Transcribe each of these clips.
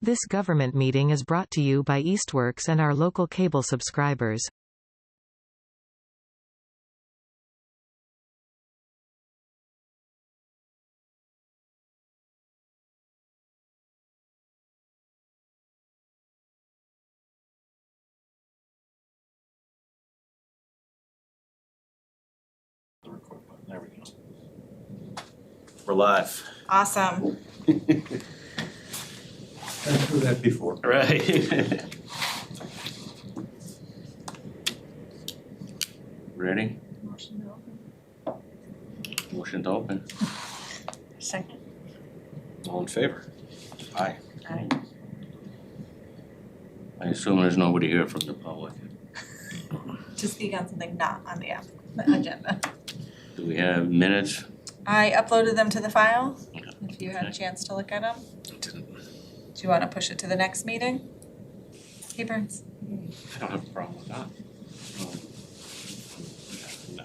This government meeting is brought to you by Eastworks and our local cable subscribers. There we go. We're live. Awesome. Been through that before. Right. Ready? Motion to open. Second. All in favor? Aye. Aye. I assume there's nobody here from the public. To speak on something not on the agenda. Do we have minutes? I uploaded them to the file, if you had a chance to look at them. Didn't. Do you want to push it to the next meeting? Hey, Burns. I don't have a problem with that.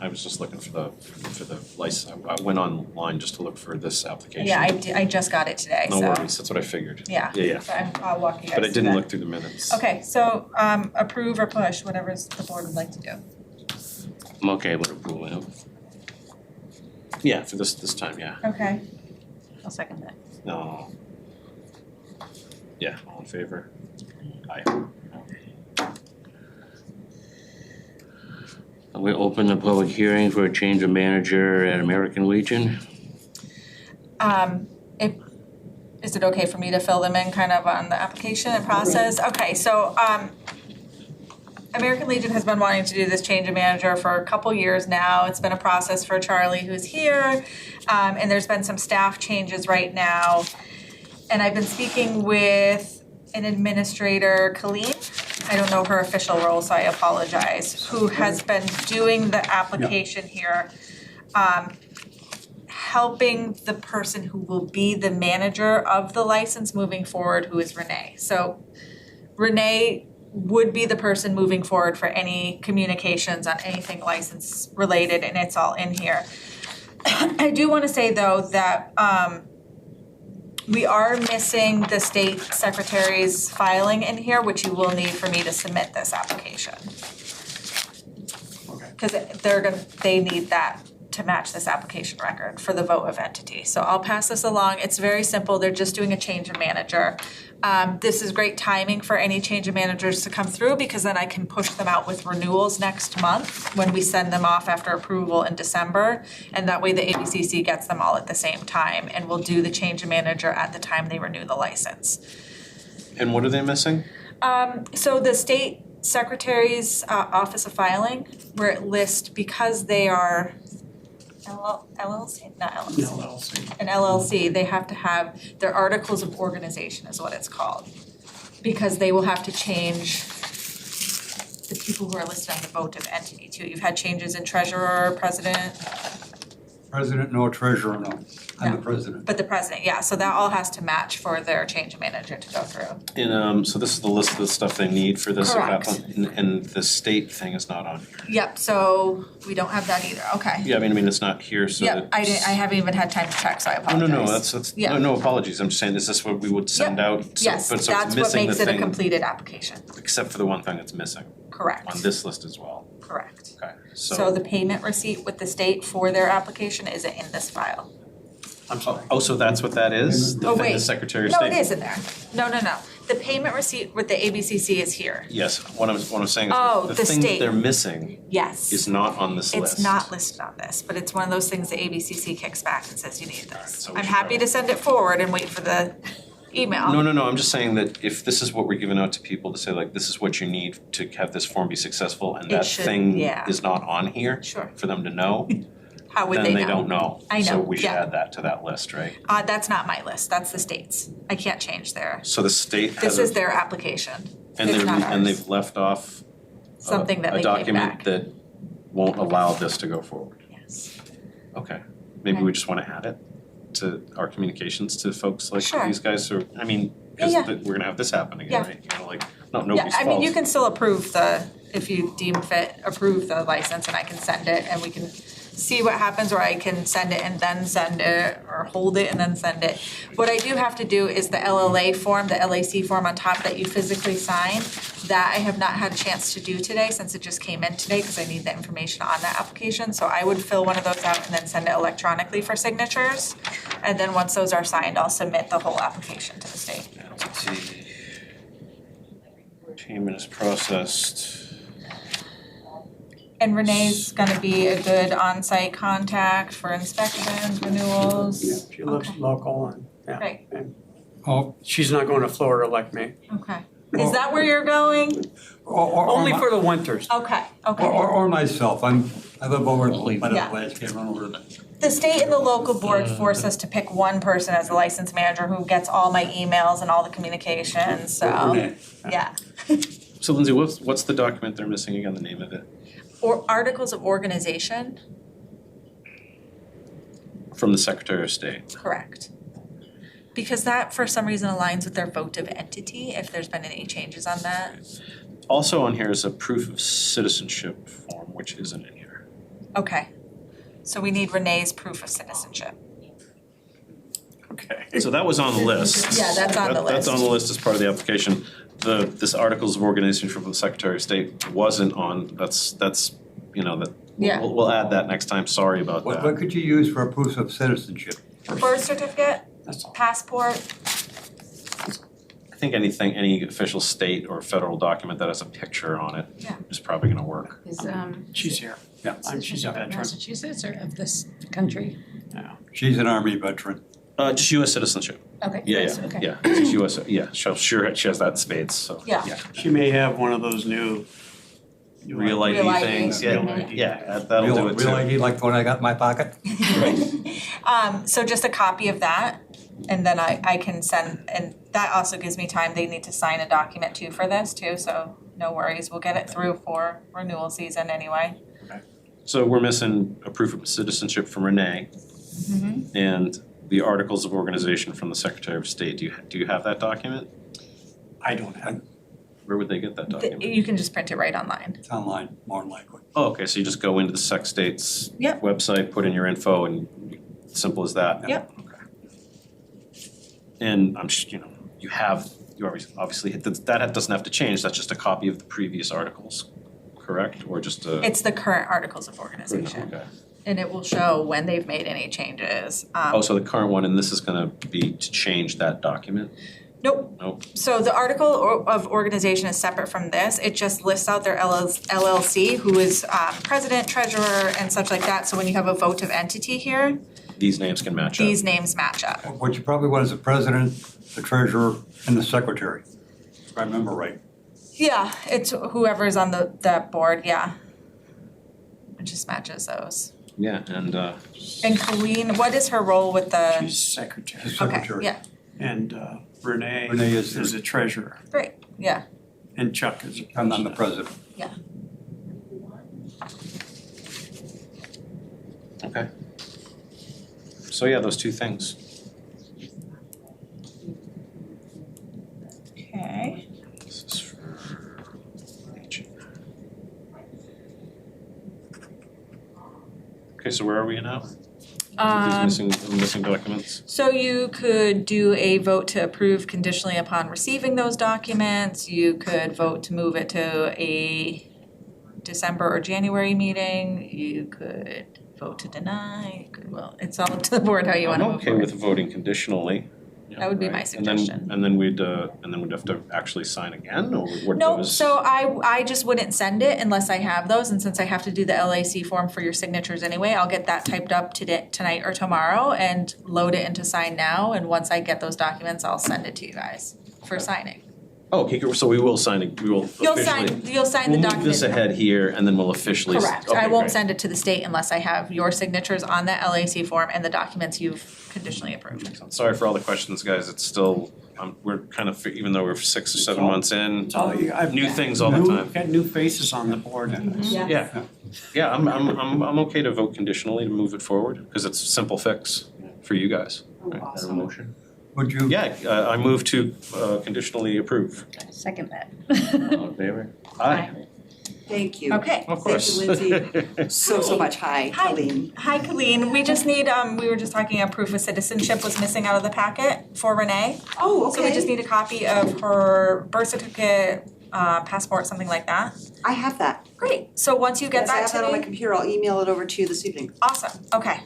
I was just looking for the license. I went online just to look for this application. Yeah, I just got it today, so. No worries, that's what I figured. Yeah. Yeah. So I'll walk you guys But I through didn't that. look through the minutes. Okay, so approve or push, whatever the board would like to do. I'm okay with approving them. Yeah, for this time, yeah. Okay. I'll second that. No. Yeah, all in favor? Aye. We open the public hearing for a change of manager at American Legion. Is it okay for me to fill them in kind of on the application and process? Okay, so American Legion has been wanting to do this change of manager for a couple years now. It's been a process for Charlie, who's here, and there's been some staff changes right now. And I've been speaking with an administrator, Colleen. I don't know her official role, so I apologize, who has been doing the application here, helping the person who will be the manager of the license moving forward, who is Renee. So Renee would be the person moving forward for any communications on anything license related, and it's all in here. I do want to say though that we are missing the state secretary's filing in here, which you will need for me to submit this application. Okay. Because they need that to match this application record for the vote of entity. So I'll pass this along. It's very simple. They're just doing a change of manager. This is great timing for any change of managers to come through, because then I can push them out with renewals next month when we send them off after approval in December. And that way the ABCC gets them all at the same time, and we'll do the change of manager at the time they renew the license. And what are they missing? So the state secretary's office of filing, where it lists, because they are LLC, not LLC. LLC. An LLC, they have to have their articles of organization is what it's called. Because they will have to change the people who are listed on the vote of entity too. You've had changes in treasurer, president. President, no treasurer, no. I'm No. the president. But the president, yeah, so that all has to match for their change of manager to go through. And so this is the list of the stuff they need for this Correct. and the state thing is not on here. Yep, so we don't have that either, okay. Yeah, I mean it's not here, so Yep, I haven't even had time to check, so I apologize. No, that's Yeah. no apologies. I'm just saying, is this what we would send Yep. out? So, Yes, but so it's that's what missing makes the it a thing, completed application, except for the one thing that's missing correct. on this list as well. Correct. Okay, So the payment receipt with the state for their application isn't in this file. I'm sorry. Oh, so that's what that is? Oh, The wait. Secretary of No, State? it is in there. No. The payment receipt with the ABCC is here. Yes, what I'm saying Oh, is the the thing state. that they're missing Yes. is not on this list. It's not listed on this, but it's one of those things the ABCC kicks back and says you need this. so we I'm should happy probably- to send it forward and wait for the email. No, I'm just saying that if this is what we're giving out to people to say like, this is what you need to have this form be successful and It that should, thing yeah. is not on here Sure. for them to know, How would then they know? they don't know. I So know, we should yeah. add that to that list, right? That's not my list, that's the state's. I can't change their, So the state has this a- is their application. and It's not and ours. they've left off Something that a they kick document back. that won't allow this to go forward. Yes. Okay, maybe Okay. we just wanna add it to our communications to folks like Sure. these guys, or, I mean, because Yeah. we're gonna have this happen again, Yeah. right? You know, like, nobody's Yeah, I mean, you fault. can still approve if you deem fit, approve the license and I can send it and we can see what happens, or I can send it and then send it, or hold it and then send it. What I do have to do is the LLA form, the LAC form on top that you physically sign. That I have not had a chance to do today since it just came in today because I need the information on that application. So I would fill one of those out and then send it electronically for signatures. And then once those are signed, I'll submit the whole application to the state. Let's see. Payment is processed. And Renee's gonna be a good on-site contact for inspections, renewals. Yeah, she lives local and, yeah. Great. And Oh, she's not going to Florida like me. Okay. Is that where you're going? Only for the winters. Okay, okay. or myself, I live over by the Yeah. place, can't run over there. The state and the local board force us to pick one person as the license manager who gets all my emails and all the communications, so, Renee. yeah. So Lindsay, what's the document they're missing again, the name of it? Or articles of organization, From the Secretary of State. correct. Because that, for some reason, aligns with their votive entity, if there's been any changes on that. Also on here is a proof of citizenship form, which isn't in here. Okay. So we need Renee's proof of citizenship. Okay. So that was on the list. Yeah, that's on the That's list. on the list as part of the application. This Articles of Organization from the Secretary of State wasn't on, that's, you know, that, Yeah. we'll add that next time, sorry about What that. could you use for a proof of citizenship? Birth certificate, That's all. passport, I think any official state or federal document that has a picture on it Yeah. is probably gonna work. Is She's here. Yeah, she's a veteran. Massachusetts or of this country? Yeah. She's an Army veteran. Just US citizenship. Okay. Yeah, yes, yeah, okay. yeah, it's US, yeah, sure, she has that in spades, so. Yeah. She may have one of those new. Real ID Real ID. things, Real yeah, ID. yeah, that'll do it too. Real ID like the one I got in my pocket? So just a copy of that, and then I can send, and that also gives me time, they need to sign a document too for this too, so no worries, we'll get it through for renewal season anyway. So we're missing a proof of citizenship from Renee and the Articles of Organization from the Secretary of State. Do you have that document? I don't have. Where would they get that document? You can just print it right online. It's online, more than likely. Oh, okay, so you just go into the Sec State's Yep. website, put in your info, and simple as that? Yep. Okay. And you obviously, that doesn't have to change, that's just a copy of the previous articles, correct? Or just a? It's the current articles of organization, Okay. and it will show when they've made any changes. Oh, so the current one, and this is gonna be to change that document? Nope. Nope. So the article of organization is separate from this. It just lists out their LLC, who is president, treasurer, and such like that. So when you have a votive entity here, These names can match up? these names match up. What you probably want is the president, the treasurer, and the secretary, if I remember right. Yeah, it's whoever's on that board, yeah. It just matches those. Yeah, and And Colleen, what is her role with the? She's secretary. The Okay, secretary. yeah, And Renee Renee is is the- the treasurer. great, yeah, And Chuck is. I'm the president. yeah. okay. So yeah, those two things. Okay. This is for aging. Okay, so where are we now? These missing documents? So you could do a vote to approve conditionally upon receiving those documents. You could vote to move it to a December or January meeting. You could vote to deny. You could, well, it's all up to the board how you want to I'm move okay forward. with voting conditionally. That would be my Right. suggestion. And then we'd have to actually sign again, or what No, was? so I just wouldn't send it unless I have those, and since I have to do the LAC form for your signatures anyway, I'll get that typed up tonight or tomorrow and load it into Sign Now, and once I get those documents, I'll send it to you guys for signing. Oh, okay, so we will sign it, we will officially. You'll sign the We'll document. move this ahead here, and then we'll officially. Correct, Okay, I won't great. send it to the state unless I have your signatures on that LAC form and the documents you've conditionally approved. Sorry for all the questions, guys, it's still, we're kind of, even though we're 6 or 7 months in, It's all, I've new things all the new- time. Got new faces on the board. Yeah, I'm okay to vote conditionally to move it forward, because it's a simple fix for you guys. Right, have a motion? Would you? Yeah, I move to conditionally approve. Second that. All in favor? Aye. Thank you. Okay. Of course. Thank you, Lindsay, so much. Hi, Hi. Colleen. Hi, Colleen. We just need, we were just talking, a proof of citizenship was missing out of the packet for Renee. Oh, okay. So we just need a copy of her birth certificate, passport, something like that. I have that. Great. So once you get Yes, I that have that on my to me, computer. I'll email it over to you this evening. awesome, okay.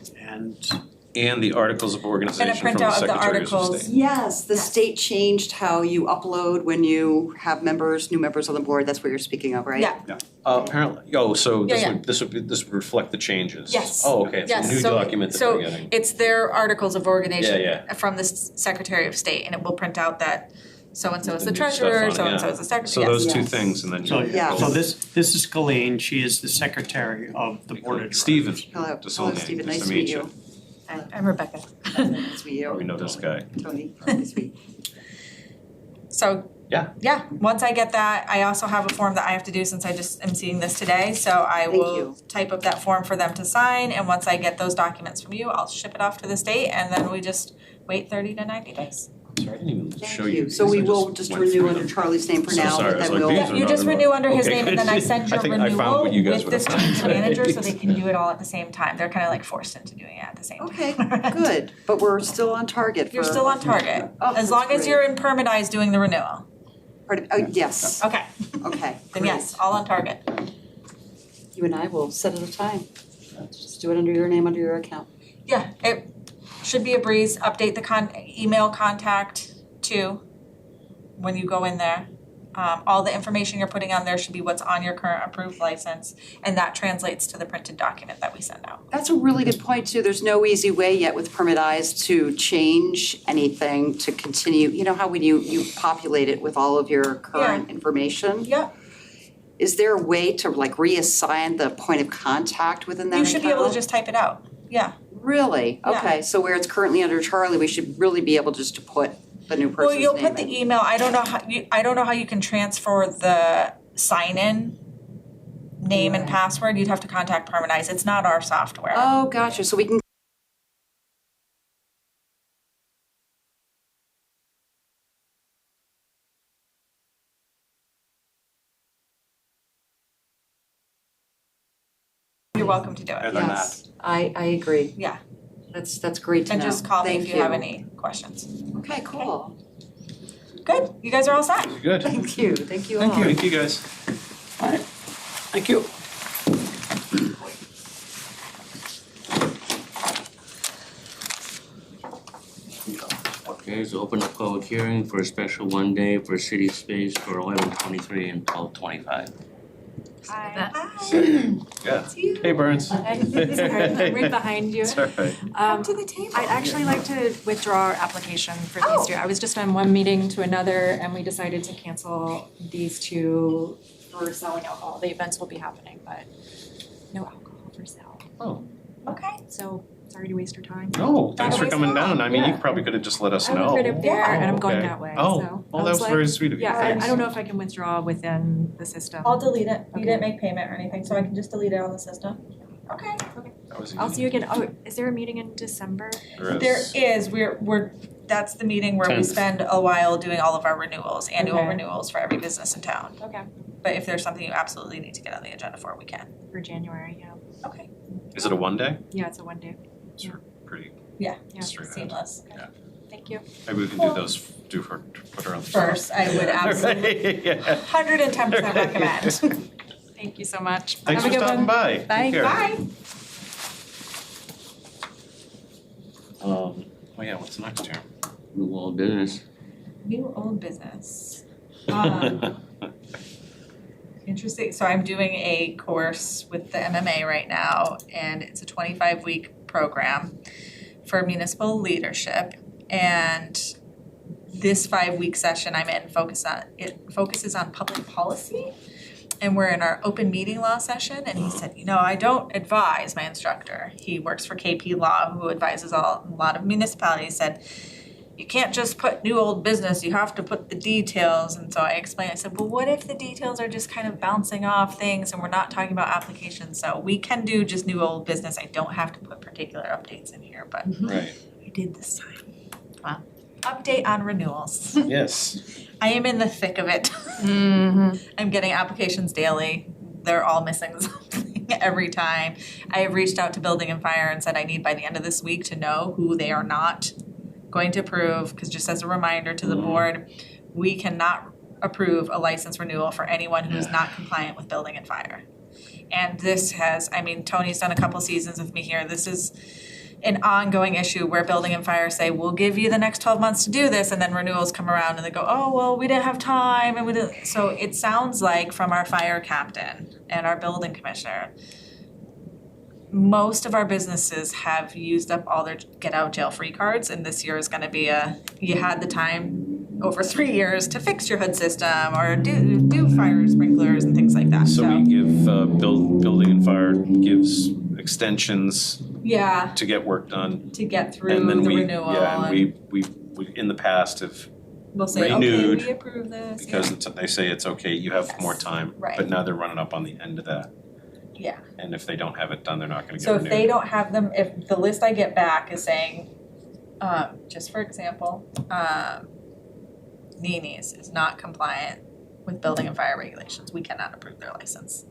And the articles of organization from the printout of the Secretary of articles. State. Yes, the Yes. state changed how you upload when you have new members on the board. That's what you're speaking of, right? Yeah. Apparently, so Yeah, this would reflect the changes? Yes. Oh, okay, it's a Yes, new so- document that so they're getting. it's their articles of organization Yeah, from the Secretary of State, and it will print out that so-and-so is the The new stuff on treasurer, it, so-and-so yeah. is the secretary, So yes. those two Yes. things, and then So, you. Yeah. so this is Colleen, she is the secretary of the board of directors. Steven. Hello, Desaulnier, Stephen. Nice to meet you. I'm Rebecca. Nice to meet you. We know this guy. Tony, nice to meet you. So. Yeah. Once I get that, I also have a form that I have to do since I just am seeing this today, so I Thank will you. type up that form for them to sign, and once I get those documents from you, I'll ship it off to the state, and then we just wait 30 to 90 days. Sorry, I didn't even show Thank you. you. So these, we I will just went renew through under them. Charlie's name for So now, sorry, but I was then like, we'll. these Yeah, are you not just enough. renew under his Okay, name, and then I send your I think I found what you renewal guys with were this trying to change of say. manager, so they can do it all at the same time. They're kind of like forced into doing it at the same time. Okay, good, but we're still on target for. You're still on target, Oh, as long that's as you're great. in permanized doing the renewal. Pardon, oh, yes, Okay, okay, then great. yes, all on target. You and I will set it a time. Just do it under your name, under your account. Yeah, it should be a breeze. Update the email contact too when you go in there. All the information you're putting on there should be what's on your current approved license, and that translates to the printed document that we send out. That's a really good point too. There's no easy way yet with Permit Eyes to change anything to continue. You know how when you populate it with all of your current information? Yep, Is there a way to like reassign the point of contact within that you account? should be able to just type it out. Yeah. Really? Yeah. Okay, so where it's currently under Charlie, we should really be able just to put the new Well, person's you'll name put the in. email. I don't know how you can transfer the sign-in name and password. You'd have to contact Permanize. It's not our software. Oh, gotcha, so we can. You're welcome to do it. Yes, I agree. Yeah. That's great to know. And just call me Thank if you have any questions. Okay, cool. Good. You guys are all set. Good. Thank you all. Thank you, guys. Thank you. Okay, so open up public hearing for a special one day for city space for 11:23 and 12:25. Hi. Yeah. Hey, Burns. I'm right behind you. It's all right. Come to the table. I'd actually like to withdraw our application for Oh. these two. I was just on one meeting to another and we decided to cancel these two for selling alcohol. The events will be happening, but no alcohol for sale. Oh, Okay. So sorry to waste your time. no, thanks for Always coming fun. down. I mean, you Yeah. probably could have just let us I know. was right up there and I'm Oh, going okay. that way, Oh, so. well, I that was like- very sweet of you. Yeah, Thanks. I don't know if I can withdraw within the system. I'll delete it. You Okay. didn't make payment or anything, so I can just delete it on the system. Okay. That was I'll easy. see you again. Oh, is there a meeting in December? There is, that's the meeting where we 10th. spend a while doing all of our renewals, annual Okay. renewals for every business in town. Okay, But if there's something you absolutely need to get on the agenda for, we can. for January, yeah. Okay. Is it a one day? Yeah, it's a one day. It's pretty Yeah, Yeah. straight ahead. seamless. Thank you. Maybe we can do those, put her on the spot. First, I would absolutely, Yeah. 110% recommend. Thank you so much. Thanks Have for a good stopping one. by. Bye. Take care. Bye. Oh yeah, what's next here? New old business. New old business. Interesting. So I'm doing a course with the MMA right now, and it's a 25-week program for municipal leadership. And this 5-week session I'm in focuses on public policy. And we're in our open meeting law session, and he said, I don't advise my instructor. He works for KP Law, who advises a lot of municipalities, said, you can't just put new old business, you have to put the details. And so I explained, I said, well, what if the details are just kind of bouncing off things and we're not talking about applications? So we can do just new old business. I don't have to put particular updates in here, but Right, I did this time. Wow. Update on renewals. yes. I am in the thick of it. Mm-hmm. I'm getting applications daily. they're all missing something every time. I have reached out to Building and Fire and said I need by the end of this week to know who they are not going to approve, because just as a reminder to the board, we cannot approve a license renewal for anyone who is not compliant with Building and Fire. And this has, I mean, Tony's done a couple seasons with me here, this is an ongoing issue where Building and Fire say, we'll give you the next 12 months to do this, and then renewals come around and they go, oh, well, we didn't have time, and we didn't. So it sounds like from our fire captain and our building commissioner, most of our businesses have used up all their get out jail free cards, and this year is gonna be you had the time over 3 years to fix your hood system or do fire sprinklers and things like that, So we give, Building and Fire gives extensions yeah, to get work done. to get through And the then renewal. we in the past have, We'll say, okay, renewed we approve this, because they say it's okay, you have more time. Right. But now they're running up on the end of that. yeah. And if they don't have it done, they're not gonna get So renewed. if they don't have them, if the list I get back is saying, just for example, Nini's is not compliant with building and fire regulations, we cannot approve their license.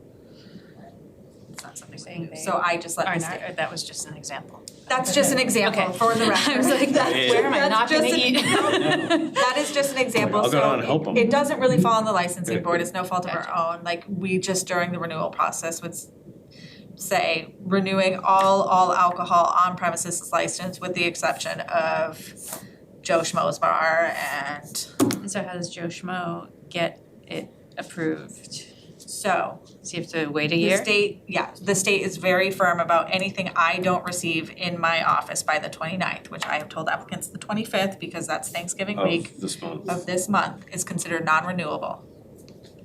It's not something we do, so I just let the state. That was just an example. That's just an example Okay. for the record. I was like, where am I not gonna eat? That is just an example, I'll go down and so help 'em. it doesn't really fall on the licensing board, it's no fault of our own, like, we just during the renewal process would say renewing all alcohol on premises is licensed with the exception of Joe Schmo's Bar and And so how does Joe Schmo get it approved? so. Does he have to wait a The year? the state is very firm about anything I don't receive in my office by the 29th, which I have told applicants the 25th because that's Thanksgiving week Of this month. of this month is considered non-renewable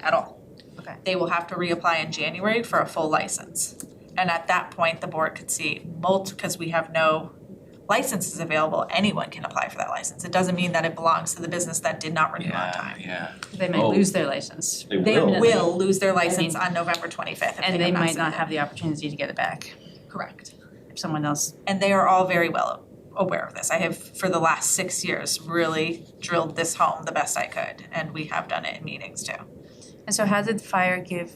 at all. Okay. They will have to reapply in January for a full license. And at that point, the board could see because we have no licenses available, anyone can apply for that license. It doesn't mean that it belongs to the business that did not renew on time. Yeah. They might Oh. lose their license. They will. will lose their license on November 25th if And they might not submitted. have the opportunity to get it back Correct. if someone else. And they are all very well aware of this. I have, for the last 6 years, really drilled this home the best I could, and we have done it in meetings too. And so how did fire give,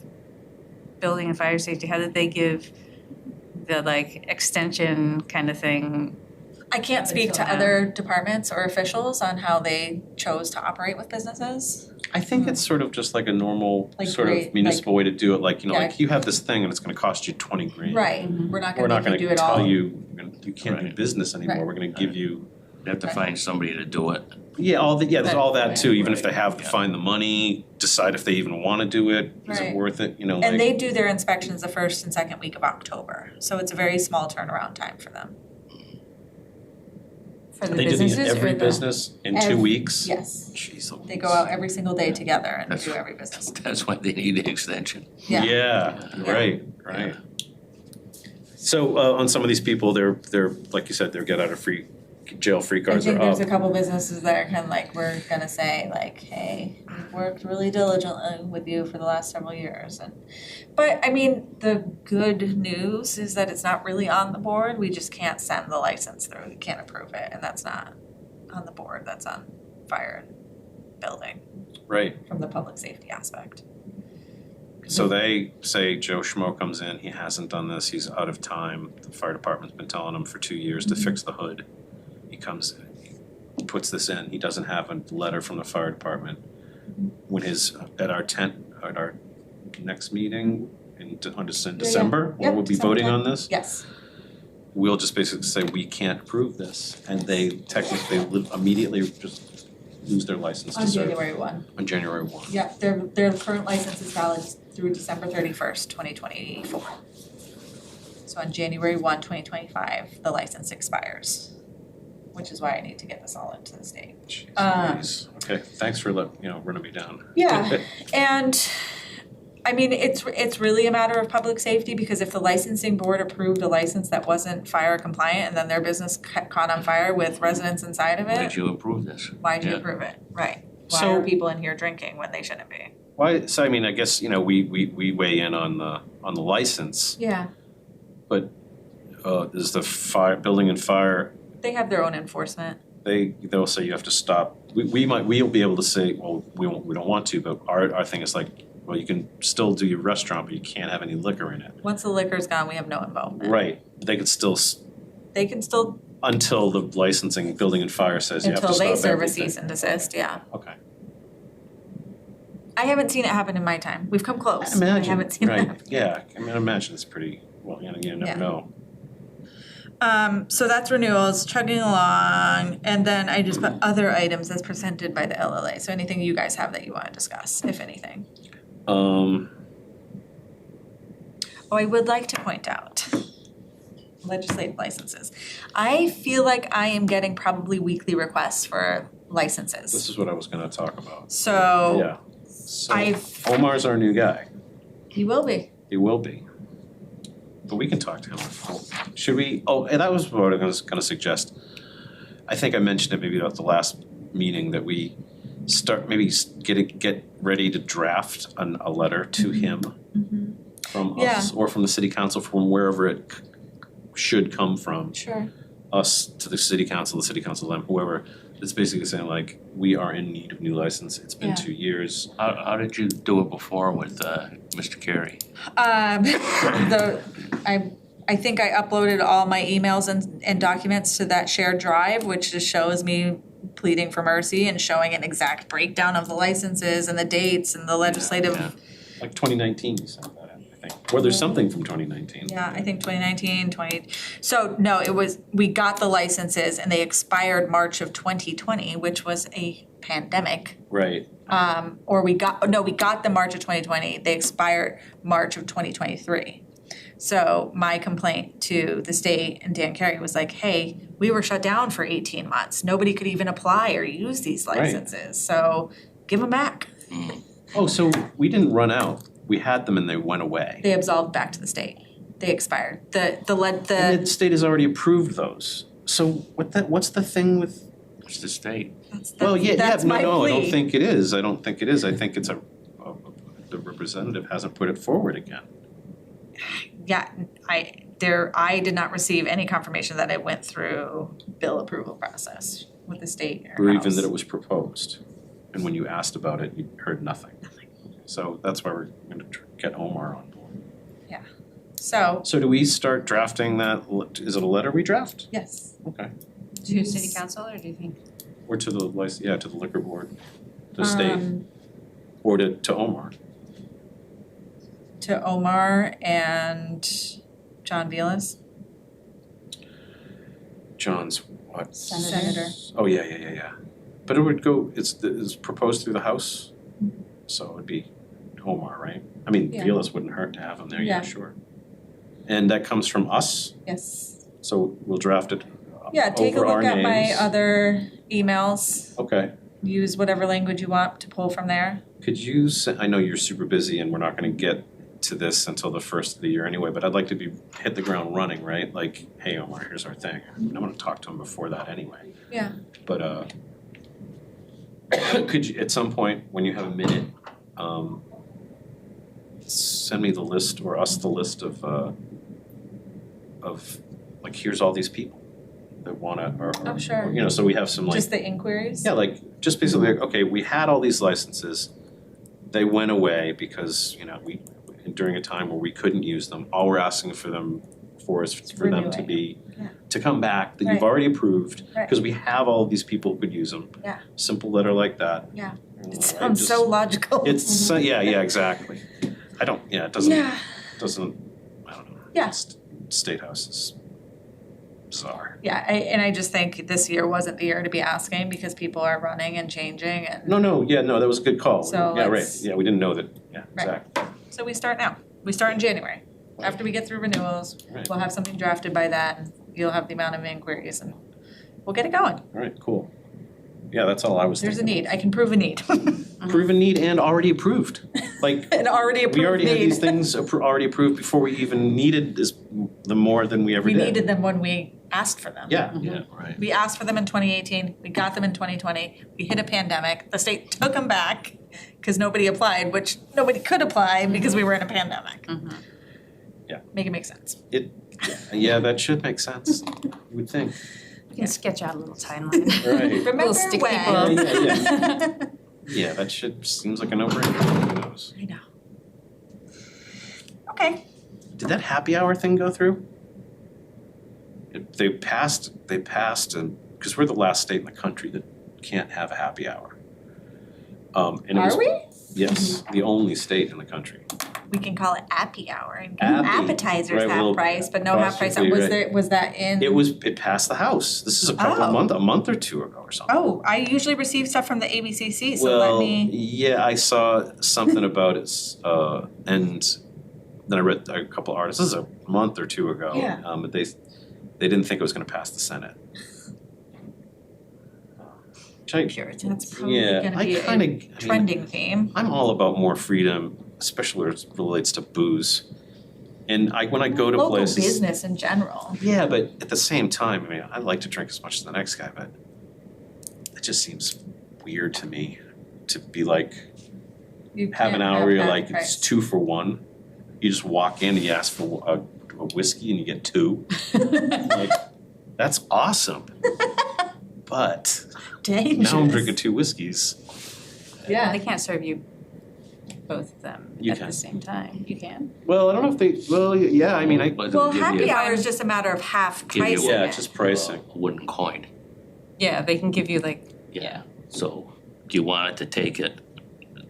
building and fire safety, how did they give the like extension kind of thing? I can't speak to other departments or officials on how they chose to operate with businesses. I think it's sort of just like a normal Like sort great, of municipal way to do it, like, Yeah. like you have this thing and it's gonna cost you 20 grand. Right, we're not We're gonna not make you gonna do it all. tell you, you can't do Right. business anymore, Right. we're gonna give you, They have to find somebody to do it. there's all that too, even if they Right. have to find the money, decide if they even wanna do it, is Right. it worth it, you know, And like, they do their inspections the first and second week of October, so it's a very small turnaround time for them. For the they do these businesses in or every the- business in 2 weeks? Yes, Jeez Louise. they go out every single day together and That's- do every business. That's why they need the extension. Yeah. Yeah, right. Yeah. So on some of these people, they're like you said, they're get out of jail free I cards are think up. there's a couple businesses that are kind of like, we're gonna say like, hey, we've worked really diligently with you for the last several years and. But I mean, the good news is that it's not really on the board, we just can't send the license through, we can't approve it, and that's not on the board, that's on fire and building Right. from the public safety aspect. So they say Joe Schmo comes in, he hasn't done this, he's out of time. The fire department's been telling him for 2 years to fix the hood. He comes in, he puts this in, he doesn't have a letter from the fire department. When at our next meeting in December, Yep, where we'll be December voting 10th. on this, Yes, we'll just basically say we can't approve this. And they technically immediately just lose their license to on serve January 1. on January 1. Yep, their current license is valid through December 31st, 2024. So on January 1, 2025, the license expires, which is why I need to get this all into the state. Jeez Louise. Okay, thanks for running me down. Yeah, and I mean, it's really a matter of public safety because if the licensing board approved a license that wasn't fire compliant and then their business caught on fire with residents inside of Why did it, you approve this? why'd you Yeah. approve it? Right. Why So- are people in here drinking when they shouldn't be? Why, so I mean, I guess, we weigh in on the license, Yeah, but is the building and fire, they have their own enforcement. they'll say you have to stop. We'll be able to say, well, we don't want to, but our thing is like, well, you can still do your restaurant, but you can't have any liquor in it. Once the liquor's gone, we have no involvement. Right, but they could still, They can still, until the licensing, building and fire says you have to until stop they everything. serve a cease and desist, yeah. Okay. I haven't seen it happen in my time. We've come close. Imagine, I haven't seen it right, happen. yeah, I mean, I imagine it's pretty, well, you Yeah. never know. So that's renewals, chugging along, and then I just put other items as presented by the LLA. So anything you guys have that you wanna discuss, if anything. Oh, I would like to point out, legislative licenses. I feel like I am getting probably weekly requests for licenses. This is what I was gonna talk about. So Yeah, so I've, Omar's our new guy, he will be. he will be. But we can talk to him. Should we, oh, and that was what I was gonna suggest. I think I mentioned it maybe at the last meeting that we start, maybe get ready to draft a letter to him from us or from the city council, from wherever it should come from. Sure. Us to the city council to them, whoever. It's basically saying like, we are in need of new license. It's been Yeah. 2 years. How did you do it before with Mr. Carey? I think I uploaded all my emails and documents to that shared drive, which just shows me pleading for mercy and showing an exact breakdown of the licenses and the dates and the legislative. Yeah. Like 2019, you sent that in, I think. Or there's something from 2019. Yeah, I think 2019, so no, we got the licenses and they expired March of 2020, which was a pandemic. Right. We got them March of 2020, they expired March of 2023. So my complaint to the state and Dan Carey was like, hey, we were shut down for 18 months. Nobody could even apply or use these licenses, so give them back. Oh, so we didn't run out. We had them and they went away. They absolved back to the state. They expired. And the state has already approved those. So what's the thing with? It's the state. Well, that's my I don't plea. think it is. I don't think it is. I think it's the representative hasn't put it forward again. Yeah, I did not receive any confirmation that it went through bill approval process with the state or Or even House. that it was proposed. And when you asked about it, you heard nothing. So that's why we're gonna get Omar on board. So, So do we start drafting that, is it a letter we draft? yes. Okay. To city council, or do you think? Or to the to the liquor board, the state, or to Omar. To Omar and John Vilas, John's what? Senator. Oh, yeah. But it would go, it's proposed through the House, so it would be Omar, right? I mean, Yeah. Vilas wouldn't hurt to have him there, Yeah. yeah, sure. And that comes from us, Yes. so we'll draft it Yeah, take a over our look at my names. other emails, Okay. use whatever language you want to pull from there. Could you I know you're super busy and we're not gonna get to this until the first of the year anyway, but I'd like to hit the ground running, right? Like, hey Omar, here's our thing. I'm gonna talk to him before that anyway. Yeah. But could you, at some point, when you have a minute, send me the list or us the list of like, here's all these people that wanna, Oh, sure. so we have some like. Just the inquiries? Yeah, like, just basically, like, okay, we had all these licenses, they went away because, we, during a time where we couldn't use them, all we're asking for them is for them to renewing. be, Yeah. to come back, that you've Right. already approved, Right. because we have all these people who could use them. Yeah. Simple letter like that. Yeah. And It sounds just- so logical. It's, yeah, exactly. It doesn't, Yeah. I don't know. Yeah. State House is bizarre. Yeah, I just think this year wasn't the year to be asking because people are running and changing and No, that was a good call. So Yeah, right, let's- yeah, we didn't know that, yeah, Right. exactly. so we start now. We start in January. After we get through renewals, Right. we'll have something drafted by then. You'll have the amount of inquiries and we'll get it going. All right, cool. Yeah, that's all I was There's a thinking. need. I can prove a need. Proven need and already approved. Like, An already approved need. we already had these things already approved before we even needed the more than we ever We did. needed them when we asked for them. Yeah, Right. We asked for them in 2018, we got them in 2020, we hit a pandemic, the state took them back because nobody applied, which nobody could apply because we were in a pandemic. Yeah. Make it make sense. yeah, that should make sense, you would think. You can sketch out a little timeline. Right. Remember sticky when? Yeah, that seems like a no-brainer, who knows? I know. Okay. Did that happy hour thing go through? They passed, and, because we're the last state in the country that can't have a happy hour. And it was. Are we? Yes, the only state in the country. We can call it appy hour and Appy, appetizers right, half well, price, but no half price. possibly, Was right. there, was that in? It passed the House. This is a month or two ago or something. Oh, I usually receive stuff from the ABCC, so let Well, me. yeah, I saw something about it, and then I read a couple articles. This is a month or two ago. Yeah. But they didn't think it was gonna pass the Senate. Which I, Puritan. That's probably yeah, gonna I be kinda, a trending theme. I'm all about more freedom, especially when it relates to booze. And when I go to Local places. business in general. Yeah, but at the same time, I mean, I like to drink as much as the next guy, but it just seems weird to me to be like, You have an can't hour where you're half like, price. it's 2 for 1. You just walk in and you ask for a whiskey and you get 2. Like, that's awesome. But Dangerous. now I'm drinking 2 whiskeys. Yeah. They can't serve you both of them You at can. the same time. You can. Well, I don't know if they, well, yeah, I mean, But they'll Well, give happy you hour is just a matter of half Give you pricing yeah, it. it's just pricing. a wooden coin. Yeah, they can give you like, Yeah. So do you want it to take it,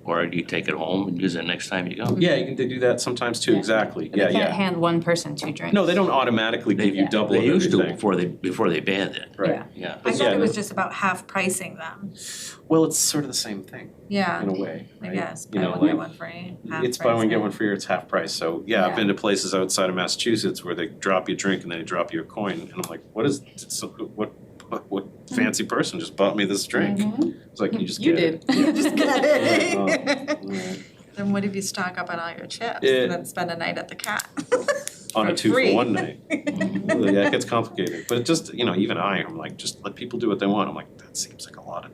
or do you take it home and use it next time you go? Yeah, they do that sometimes too, Yeah. exactly, but yeah, they can't yeah. hand one person 2 drinks. No, they don't automatically give you double of They used to everything. before they banned it. Right. Yeah. Yeah. I Yeah, thought it was no. just about half pricing them. Well, it's sort of the same thing, Yeah, in a way, I right? guess, You buy know, one, get like, one free, half it's buy one, get price, one free, or it's half price, so, yeah, I've Yeah. been to places outside of Massachusetts where they drop you a drink and then they drop you a coin, and I'm like, what fancy person just bought me this drink? It's like, you just You get did. it. Just get it. Oh, alright. Then what if you stock up on all your chips Yeah. and then spend a night at the cat? On a For 2 for free. 1 night. Yeah, it gets complicated, but it just, even I'm like, just let people do what they want, I'm like, that seems like a lot of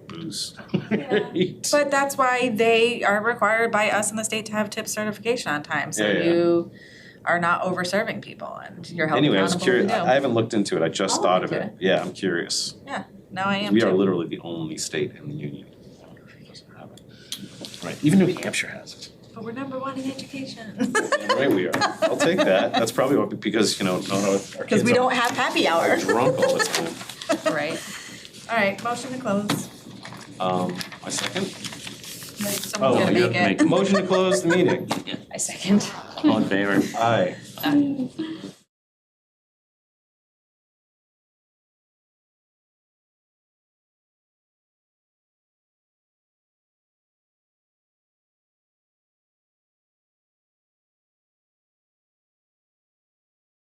booze. Right? But that's why they are required by us in the state to have tip certification on time, so Yeah, yeah. you are not over serving people and you're held Anyway, I was accountable when you curious, do. I haven't looked into it, I just I'll thought look of into it, yeah, I'm curious. Now I am We are too. literally the only state in the union that doesn't have it. Right, even New Hampshire has it. But we're number 1 in education. Right, we are. I'll take that. That's probably what, because, no, our Because kids we are don't have happy hour. drunk all the time. Right. All right, motion to close. My second? Someone's gonna you have make to it. make the Motion to close the meeting. I second. All in favor? Aye. Aye.